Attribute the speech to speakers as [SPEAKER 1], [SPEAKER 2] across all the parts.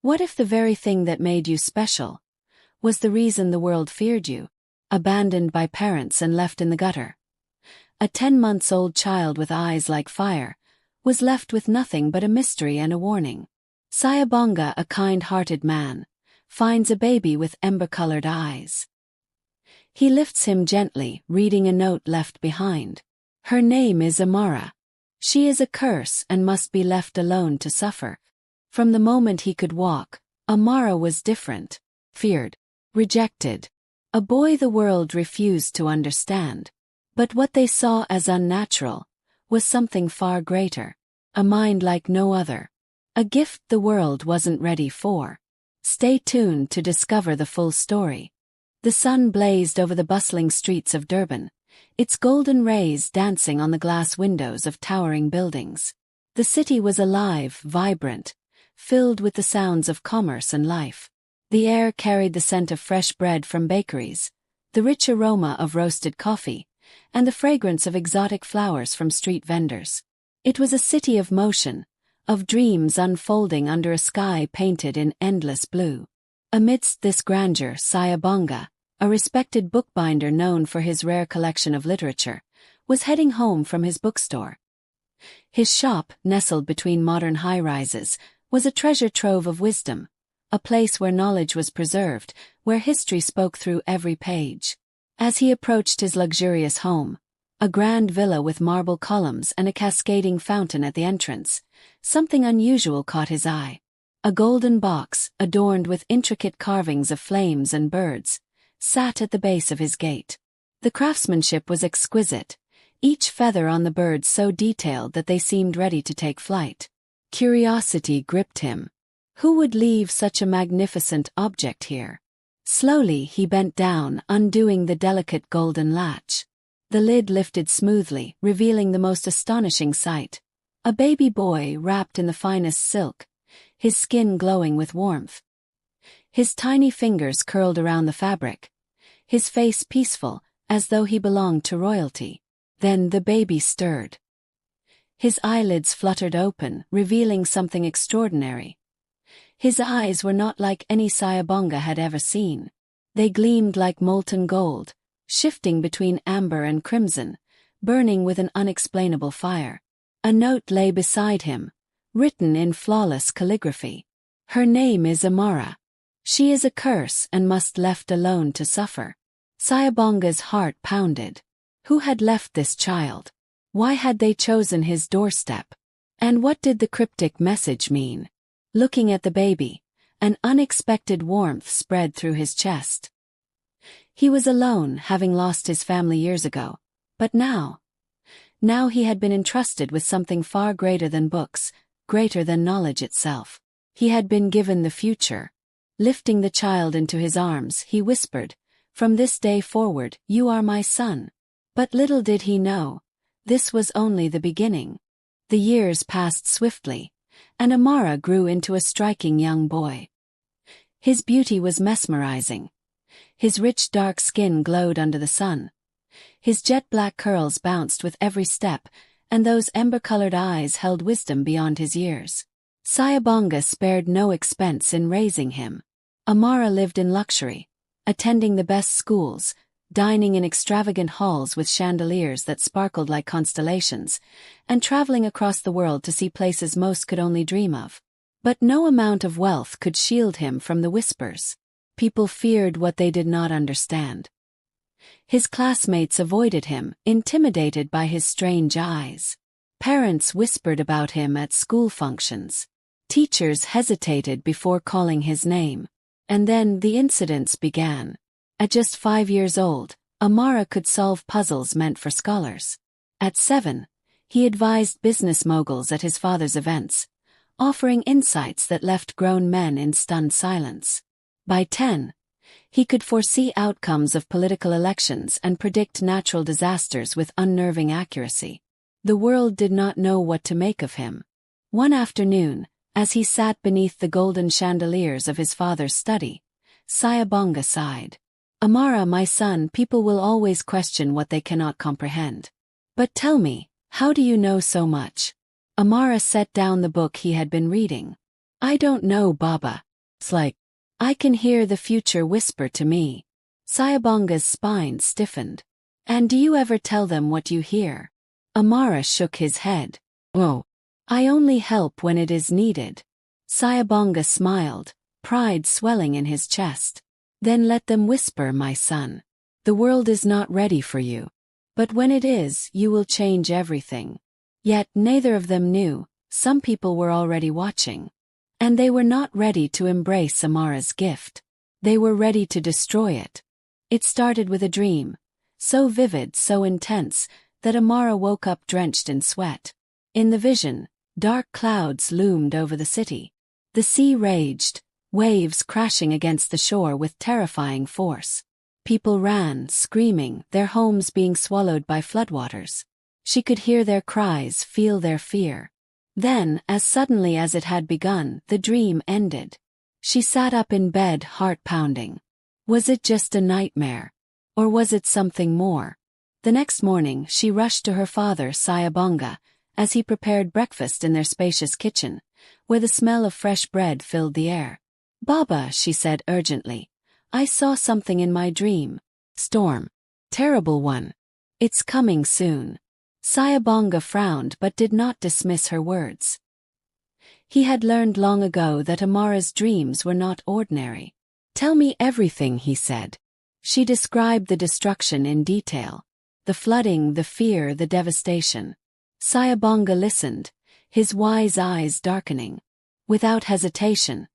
[SPEAKER 1] What if the very thing that made you special was the reason the world feared you? Abandoned by parents and left in the gutter. A 10-month-old child with eyes like fire was left with nothing but a mystery and a warning. Cabonga, a kind-hearted man, finds a baby with ember-colored eyes. He lifts him gently, reading a note left behind. Her name is Amara. She is a curse and must be left alone to suffer. From the moment he could walk, Amara was different, feared, rejected. A boy the world refused to understand. But what they saw as unnatural was something far greater. A mind like no other. A gift the world wasn't ready for. Stay tuned to discover the full story. The sun blazed over the bustling streets of Durban, its golden rays dancing on the glass windows of towering buildings. The city was alive, vibrant, filled with the sounds of commerce and life. The air carried the scent of fresh bread from bakeries, the rich aroma of roasted coffee, and the fragrance of exotic flowers from street vendors. It was a city of motion, of dreams unfolding under a sky painted in endless blue. Amidst this grandeur, Cabonga, a respected bookbinder known for his rare collection of literature, was heading home from his bookstore. His shop, nestled between modern high-rises, was a treasure trove of wisdom, a place where knowledge was preserved, where history spoke through every page. As he approached his luxurious home, a grand villa with marble columns and a cascading fountain at the entrance, something unusual caught his eye. A golden box, adorned with intricate carvings of flames and birds, sat at the base of his gate. The craftsmanship was exquisite, each feather on the bird so detailed that they seemed ready to take flight. Curiosity gripped him. Who would leave such a magnificent object here? Slowly he bent down, undoing the delicate golden latch. The lid lifted smoothly, revealing the most astonishing sight. A baby boy wrapped in the finest silk, his skin glowing with warmth. His tiny fingers curled around the fabric, his face peaceful, as though he belonged to royalty. Then the baby stirred. His eyelids fluttered open, revealing something extraordinary. His eyes were not like any Cabonga had ever seen. They gleamed like molten gold, shifting between amber and crimson, burning with an unexplainable fire. A note lay beside him, written in flawless calligraphy. Her name is Amara. She is a curse and must left alone to suffer. Cabonga's heart pounded. Who had left this child? Why had they chosen his doorstep? And what did the cryptic message mean? Looking at the baby, an unexpected warmth spread through his chest. He was alone, having lost his family years ago. But now he had been entrusted with something far greater than books, greater than knowledge itself. He had been given the future. Lifting the child into his arms, he whispered, "From this day forward, you are my son." But little did he know, this was only the beginning. The years passed swiftly, and Amara grew into a striking young boy. His beauty was mesmerizing. His rich dark skin glowed under the sun. His jet-black curls bounced with every step, and those ember-colored eyes held wisdom beyond his years. Cabonga spared no expense in raising him. Amara lived in luxury, attending the best schools, dining in extravagant halls with chandeliers that sparkled like constellations, and traveling across the world to see places most could only dream of. But no amount of wealth could shield him from the whispers. People feared what they did not understand. His classmates avoided him, intimidated by his strange eyes. Parents whispered about him at school functions. Teachers hesitated before calling his name. And then the incidents began. At just 5 years old, Amara could solve puzzles meant for scholars. At 7, he advised business moguls at his father's events, offering insights that left grown men in stunned silence. By 10, he could foresee outcomes of political elections and predict natural disasters with unnerving accuracy. The world did not know what to make of him. One afternoon, as he sat beneath the golden chandeliers of his father's study, Cabonga sighed. "Amara, my son, people will always question what they cannot comprehend. But tell me, how do you know so much?" Amara set down the book he had been reading. "I don't know, Baba. It's like, I can hear the future whisper to me. Sayabonga's spine stiffened. And do you ever tell them what you hear? Amara shook his head. Oh, I only help when it is needed. Sayabonga smiled, pride swelling in his chest. Then let them whisper, my son. The world is not ready for you. But when it is, you will change everything. Yet neither of them knew, some people were already watching. And they were not ready to embrace Amara's gift. They were ready to destroy it. It started with a dream, so vivid, so intense, that Amara woke up drenched in sweat. In the vision, dark clouds loomed over the city. The sea raged, waves crashing against the shore with terrifying force. People ran, screaming, their homes being swallowed by floodwaters. She could hear their cries, feel their fear. Then, as suddenly as it had begun, the dream ended. She sat up in bed, heart pounding. Was it just a nightmare? Or was it something more? The next morning, she rushed to her father, Sayabonga, as he prepared breakfast in their spacious kitchen, where the smell of fresh bread filled the air. Baba, she said urgently, I saw something in my dream. Storm. Terrible one. It's coming soon. Sayabonga frowned but did not dismiss her words. He had learned long ago that Amara's dreams were not ordinary. Tell me everything, he said. She described the destruction in detail. The flooding, the fear, the devastation. Sayabonga listened, his wise eyes darkening. Without hesitation,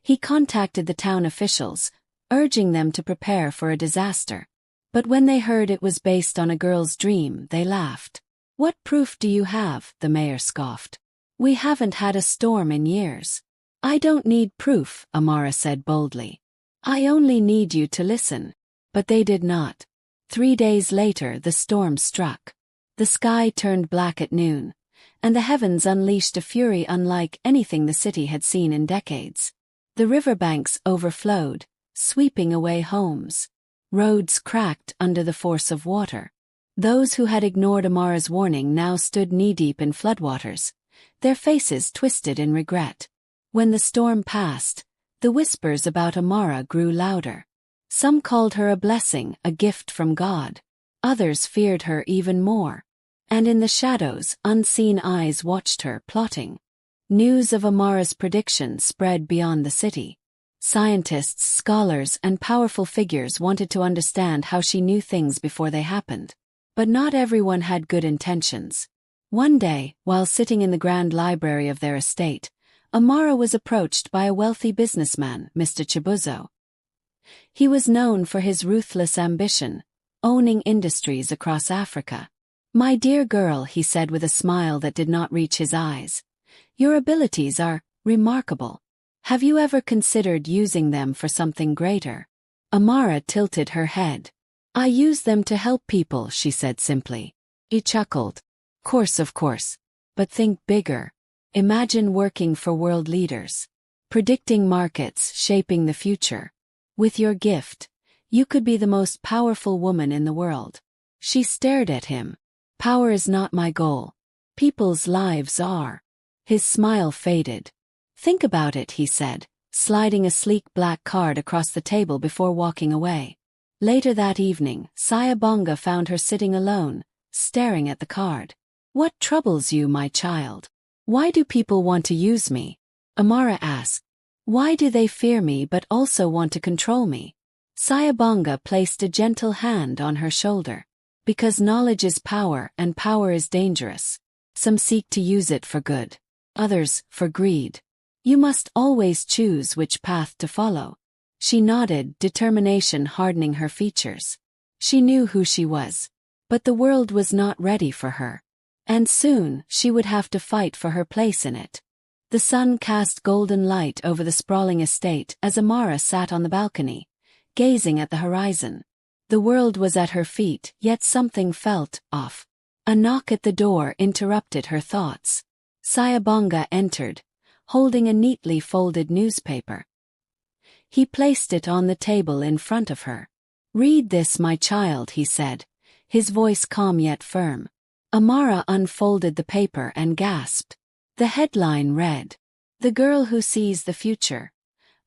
[SPEAKER 1] he contacted the town officials, urging them to prepare for a disaster. But when they heard it was based on a girl's dream, they laughed. What proof do you have? The mayor scoffed. We haven't had a storm in years. I don't need proof, Amara said boldly. I only need you to listen. But they did not. 3 days later, the storm struck. The sky turned black at noon, and the heavens unleashed a fury unlike anything the city had seen in decades. The riverbanks overflowed, sweeping away homes. Roads cracked under the force of water. Those who had ignored Amara's warning now stood knee-deep in floodwaters, their faces twisted in regret. When the storm passed, the whispers about Amara grew louder. Some called her a blessing, a gift from God. Others feared her even more. And in the shadows, unseen eyes watched her, plotting. News of Amara's prediction spread beyond the city. Scientists, scholars, and powerful figures wanted to understand how she knew things before they happened. But not everyone had good intentions. One day, while sitting in the grand library of their estate, Amara was approached by a wealthy businessman, Mr. Chibuzo. He was known for his ruthless ambition, owning industries across Africa. My dear girl, he said with a smile that did not reach his eyes, your abilities are remarkable. Have you ever considered using them for something greater? Amara tilted her head. I use them to help people, she said simply. He chuckled. Of course. But think bigger. Imagine working for world leaders. Predicting markets, shaping the future. With your gift, you could be the most powerful woman in the world. She stared at him. Power is not my goal. People's lives are. His smile faded. Think about it, he said, sliding a sleek black card across the table before walking away. Later that evening, Sayabonga found her sitting alone, staring at the card. What troubles you, my child? Why do people want to use me? Amara asked. Why do they fear me but also want to control me? Sayabonga placed a gentle hand on her shoulder. Because knowledge is power and power is dangerous. Some seek to use it for good. Others, for greed. You must always choose which path to follow. She nodded, determination hardening her features. She knew who she was. But the world was not ready for her. And soon, she would have to fight for her place in it. The sun cast golden light over the sprawling estate as Amara sat on the balcony, gazing at the horizon. The world was at her feet, yet something felt off. A knock at the door interrupted her thoughts. Sayabonga entered, holding a neatly folded newspaper. He placed it on the table in front of her. Read this, my child, he said, his voice calm yet firm. Amara unfolded the paper and gasped. The headline read, The Girl Who Sees the Future.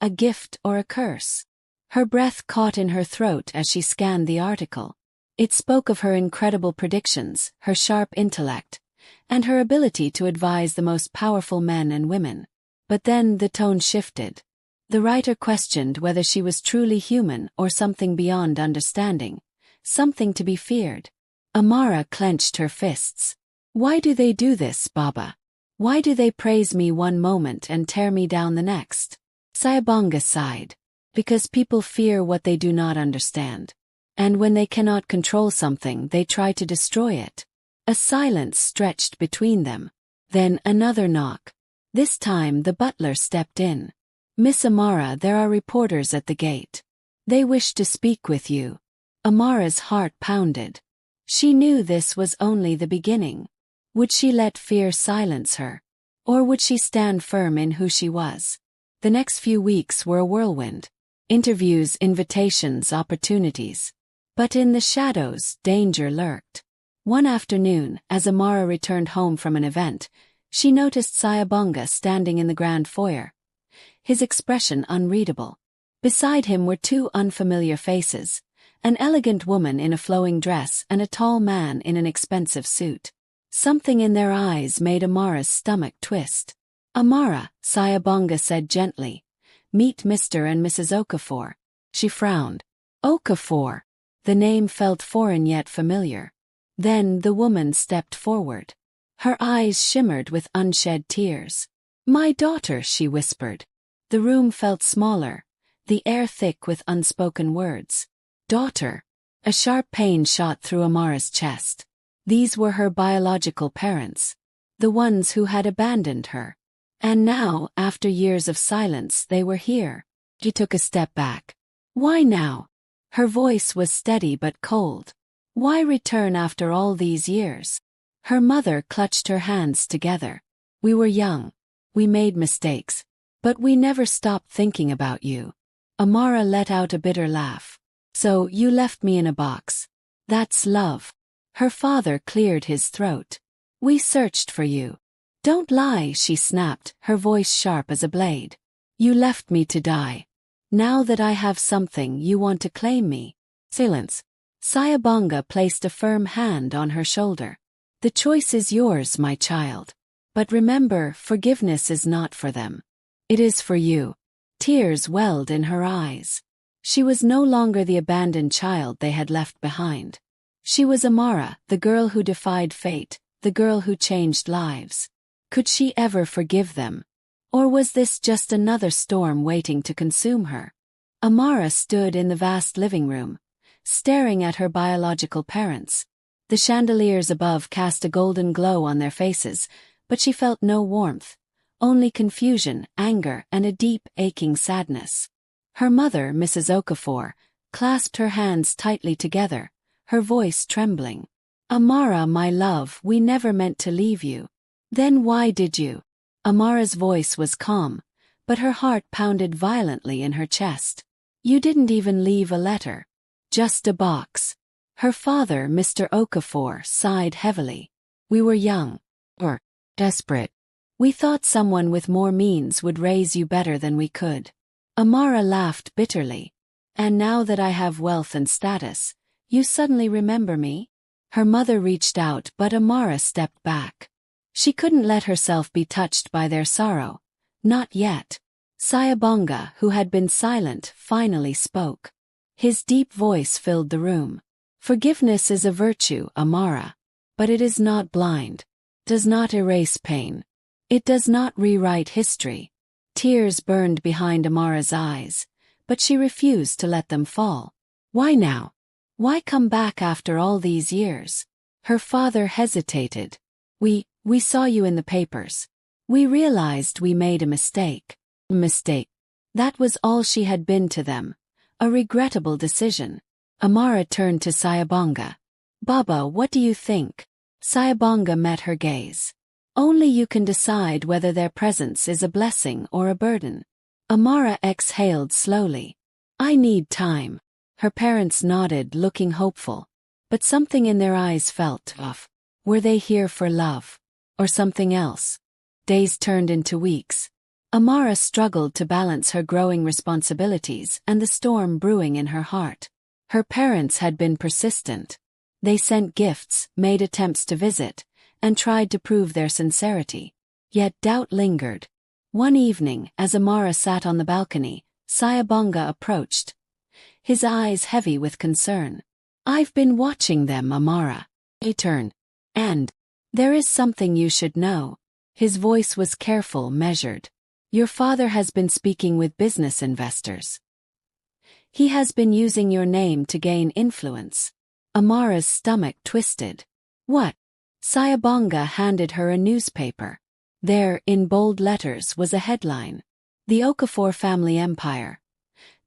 [SPEAKER 1] a gift or a curse? Her breath caught in her throat as she scanned the article. It spoke of her incredible predictions, her sharp intellect, and her ability to advise the most powerful men and women. But then the tone shifted. The writer questioned whether she was truly human or something beyond understanding, something to be feared. Amara clenched her fists. Why do they do this, Baba? Why do they praise me one moment and tear me down the next? Cabonga sighed. Because people fear what they do not understand. And when they cannot control something, they try to destroy it. A silence stretched between them. Then another knock. This time the butler stepped in. Miss Amara, there are reporters at the gate. They wish to speak with you. Amara's heart pounded. She knew this was only the beginning. Would she let fear silence her? Or would she stand firm in who she was? The next few weeks were a whirlwind. Interviews, invitations, opportunities. But in the shadows, danger lurked. One afternoon, as Amara returned home from an event, she noticed Cabonga standing in the grand foyer. His expression unreadable. Beside him were two unfamiliar faces, an elegant woman in a flowing dress and a tall man in an expensive suit. Something in their eyes made Amara's stomach twist. Amara, Cabonga said gently, meet Mr. and Mrs. Okafor. She frowned. Okafor. The name felt foreign yet familiar. Then the woman stepped forward. Her eyes shimmered with unshed tears. My daughter, she whispered. The room felt smaller, the air thick with unspoken words. Daughter. A sharp pain shot through Amara's chest. These were her biological parents, the ones who had abandoned her. And now, after years of silence, they were here. She took a step back. Why now? Her voice was steady but cold. Why return after all these years? Her mother clutched her hands together. We were young. We made mistakes. But we never stopped thinking about you. Amara let out a bitter laugh. So you left me in a box. That's love. Her father cleared his throat. We searched for you. Don't lie, she snapped, her voice sharp as a blade. You left me to die. Now that I have something, you want to claim me. Silence. Cabonga placed a firm hand on her shoulder. The choice is yours, my child. But remember, forgiveness is not for them. It is for you. Tears welled in her eyes. She was no longer the abandoned child they had left behind. She was Amara, the girl who defied fate, the girl who changed lives. Could she ever forgive them? Or was this just another storm waiting to consume her? Amara stood in the vast living room, staring at her biological parents. The chandeliers above cast a golden glow on their faces, but she felt no warmth. Only confusion, anger, and a deep, aching sadness. Her mother, Mrs. Okafor, clasped her hands tightly together, her voice trembling. Amara, my love, we never meant to leave you. Then why did you? Amara's voice was calm, but her heart pounded violently in her chest. You didn't even leave a letter. Just a box. Her father, Mr. Okafor, sighed heavily. We were young. Or desperate. We thought someone with more means would raise you better than we could. Amara laughed bitterly. And now that I have wealth and status, you suddenly remember me? Her mother reached out, but Amara stepped back. She couldn't let herself be touched by their sorrow. Not yet. Cabonga, who had been silent, finally spoke. His deep voice filled the room. Forgiveness is a virtue, Amara. But it is not blind. Does not erase pain. It does not rewrite history. Tears burned behind Amara's eyes, but she refused to let them fall. Why now? Why come back after all these years? Her father hesitated. We saw you in the papers. We realized we made a mistake. Mistake. That was all she had been to them. A regrettable decision. Amara turned to Cabonga. Baba, what do you think? Cabonga met her gaze. Only you can decide whether their presence is a blessing or a burden. Amara exhaled slowly. I need time. Her parents nodded, looking hopeful. But something in their eyes felt off. Were they here for love? Or something else? Days turned into weeks. Amara struggled to balance her growing responsibilities and the storm brewing in her heart. Her parents had been persistent. They sent gifts, made attempts to visit, and tried to prove their sincerity. Yet doubt lingered. One evening, as Amara sat on the balcony, Cabonga approached, his eyes heavy with concern. "I've been watching them, Amara," he turned. "And there is something you should know." His voice was careful, measured. "Your father has been speaking with business investors. He has been using your name to gain influence." Amara's stomach twisted. "What?" Cabonga handed her a newspaper. There, in bold letters, was a headline. "The Okafor family empire.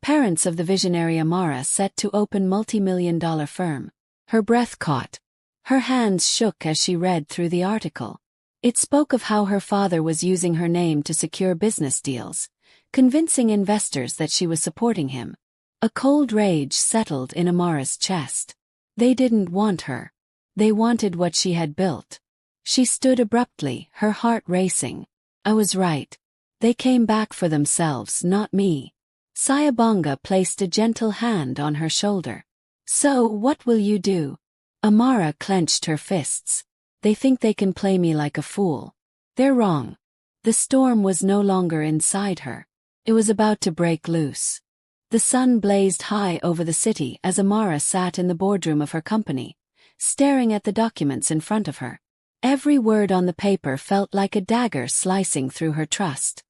[SPEAKER 1] Parents of the visionary Amara set to open multi-million-dollar firm." Her breath caught. Her hands shook as she read through the article. It spoke of how her father was using her name to secure business deals, convincing investors that she was supporting him. A cold rage settled in Amara's chest. They didn't want her. They wanted what she had built. She stood abruptly, her heart racing. "I was right. They came back for themselves, not me." Cabonga placed a gentle hand on her shoulder. "So, what will you do?" Amara clenched her fists. "They think they can play me like a fool. They're wrong." The storm was no longer inside her. It was about to break loose. The sun blazed high over the city as Amara sat in the boardroom of her company, staring at the documents in front of her. Every word on the paper felt like a dagger slicing through her trust.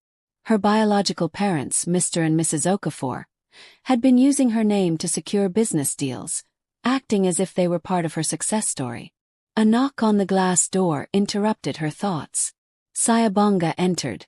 [SPEAKER 1] Her biological parents, Mr. and Mrs. Okafor, had been using her name to secure business deals, acting as if they were part of her success story. A knock on the glass door interrupted her thoughts. Cabonga entered.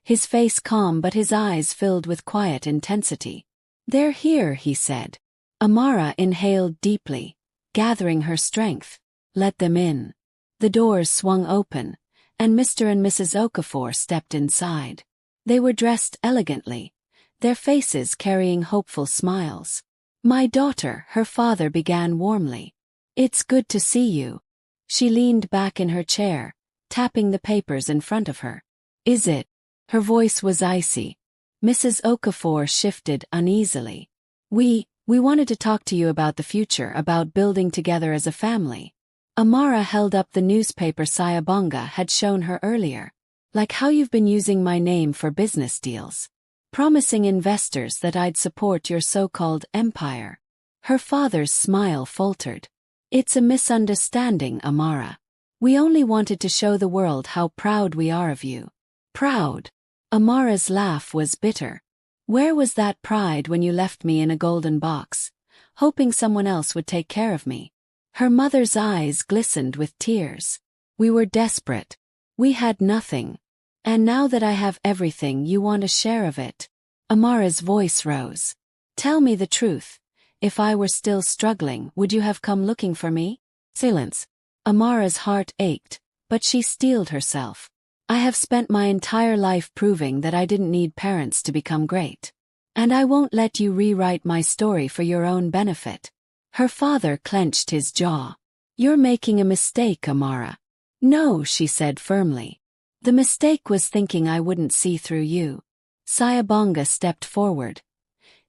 [SPEAKER 1] His face calm but his eyes filled with quiet intensity. "They're here," he said. Amara inhaled deeply, gathering her strength. "Let them in." The doors swung open, and Mr. and Mrs. Okafor stepped inside. They were dressed elegantly, their faces carrying hopeful smiles. "My daughter," her father began warmly. "It's good to see you." She leaned back in her chair, tapping the papers in front of her. "Is it?" Her voice was icy. Mrs. Okafor shifted uneasily. We wanted to talk to you about the future, about building together as a family." Amara held up the newspaper Cabonga had shown her earlier. "Like how you've been using my name for business deals, promising investors that I'd support your so-called empire." Her father's smile faltered. "It's a misunderstanding, Amara. We only wanted to show the world how proud we are of you." "Proud?" Amara's laugh was bitter. "Where was that pride when you left me in a golden box, hoping someone else would take care of me?" Her mother's eyes glistened with tears. "We were desperate. We had nothing. And now that I have everything, you want a share of it." Amara's voice rose. "Tell me the truth. If I were still struggling, would you have come looking for me?" Silence. Amara's heart ached, but she steeled herself. "I have spent my entire life proving that I didn't need parents to become great. And I won't let you rewrite my story for your own benefit." Her father clenched his jaw. "You're making a mistake, Amara." "No," she said firmly. "The mistake was thinking I wouldn't see through you." Cabonga stepped forward,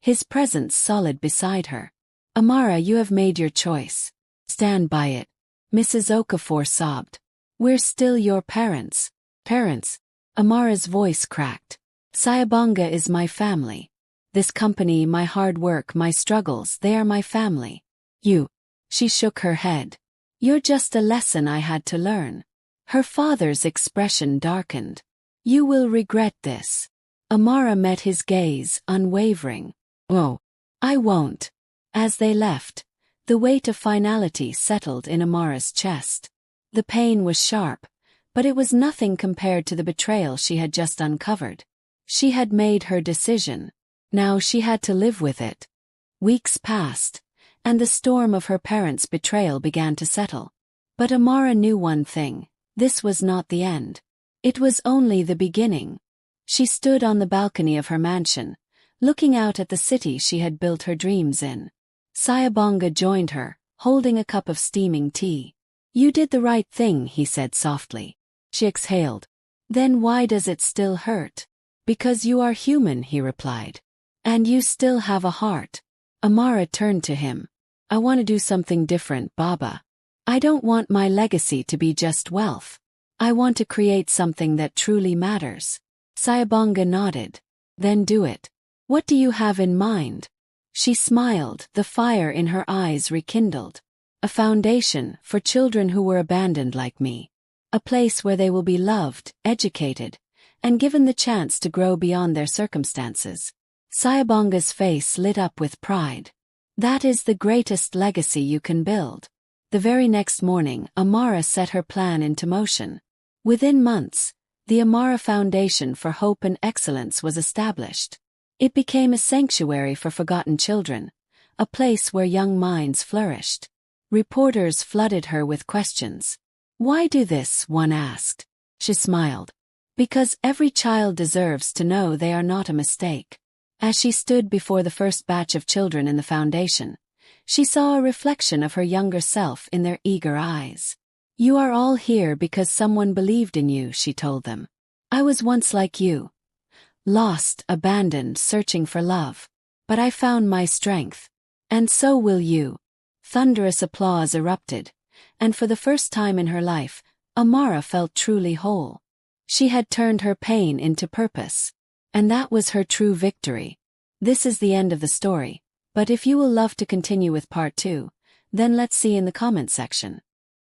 [SPEAKER 1] his presence solid beside her. "Amara, you have made your choice. Stand by it." Mrs. Okafor sobbed. "We're still your parents." "Parents?" Amara's voice cracked. "Cabonga is my family. This company, my hard work, my struggles, they are my family. You." She shook her head. "You're just a lesson I had to learn." Her father's expression darkened. "You will regret this." Amara met his gaze, unwavering. "Oh, I won't." As they left, the weight of finality settled in Amara's chest. The pain was sharp, but it was nothing compared to the betrayal she had just uncovered. She had made her decision. Now she had to live with it. Weeks passed, and the storm of her parents' betrayal began to settle. But Amara knew one thing: this was not the end. It was only the beginning. She stood on the balcony of her mansion, looking out at the city she had built her dreams in. Cabonga joined her, holding a cup of steaming tea. "You did the right thing," he said softly. She exhaled. "Then why does it still hurt?" Because you are human, he replied. And you still have a heart. Amara turned to him. I want to do something different, Baba. I don't want my legacy to be just wealth. I want to create something that truly matters. Cabonga nodded. Then do it. What do you have in mind? She smiled, the fire in her eyes rekindled. A foundation for children who were abandoned like me. A place where they will be loved, educated, and given the chance to grow beyond their circumstances. Cabonga's face lit up with pride. That is the greatest legacy you can build. The very next morning, Amara set her plan into motion. Within months, the Amara Foundation for Hope and Excellence was established. It became a sanctuary for forgotten children, a place where young minds flourished. Reporters flooded her with questions. Why do this? One asked. She smiled. Because every child deserves to know they are not a mistake. As she stood before the first batch of children in the foundation, she saw a reflection of her younger self in their eager eyes. You are all here because someone believed in you, she told them. I was once like you. Lost, abandoned, searching for love. But I found my strength. And so will you. Thunderous applause erupted, and for the first time in her life, Amara felt truly whole. She had turned her pain into purpose. And that was her true victory. This is the end of the story, but if you will love to continue with part 2, then let's see in the comment section.